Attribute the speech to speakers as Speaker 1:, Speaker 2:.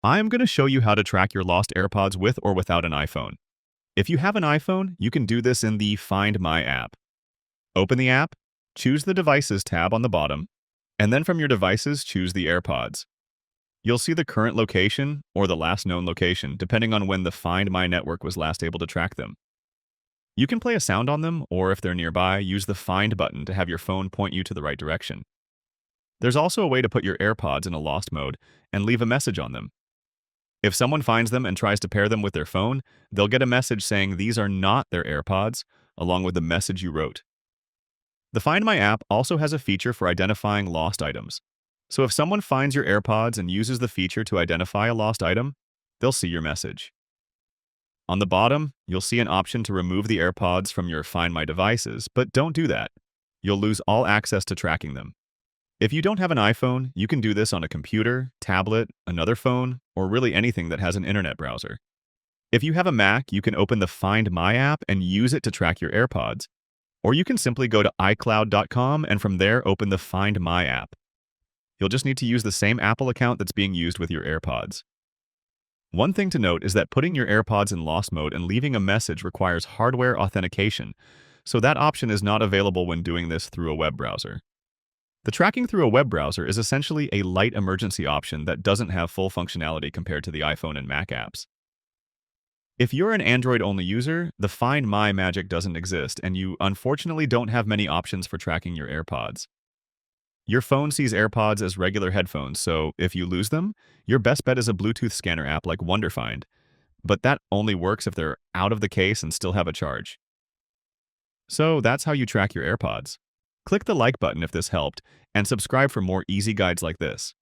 Speaker 1: I'm going to show you how to track your lost AirPods with or without an iPhone. If you have an iPhone, you can do this in the Find My app. Open the app, choose the Devices tab on the bottom, and then from your devices, choose the AirPods. You'll see the current location or the last known location, depending on when the Find My network was last able to track them. You can play a sound on them, or if they're nearby, use the Find button to have your phone point you to the right direction. There's also a way to put your AirPods in a lost mode and leave a message on them. If someone finds them and tries to pair them with their phone, they'll get a message saying these are not their AirPods, along with the message you wrote. The Find My app also has a feature for identifying lost items. So if someone finds your AirPods and uses the feature to identify a lost item, they'll see your message. On the bottom, you'll see an option to remove the AirPods from your Find My devices, but don't do that. You'll lose all access to tracking them. If you don't have an iPhone, you can do this on a computer, tablet, another phone, or really anything that has an internet browser. If you have a Mac, you can open the Find My app and use it to track your AirPods. Or you can simply go to iCloud.com and from there open the Find My app. You'll just need to use the same Apple account that's being used with your AirPods. One thing to note is that putting your AirPods in lost mode and leaving a message requires hardware authentication, so that option is not available when doing this through a web browser. The tracking through a web browser is essentially a light emergency option that doesn't have full functionality compared to the iPhone and Mac apps. If you're an Android-only user, the Find My magic doesn't exist, and you unfortunately don't have many options for tracking your AirPods. Your phone sees AirPods as regular headphones, so if you lose them, your best bet is a Bluetooth scanner app like WonderFind, but that only works if they're out of the case and still have a charge. So that's how you track your AirPods. Click the like button if this helped, and subscribe for more easy guides like this.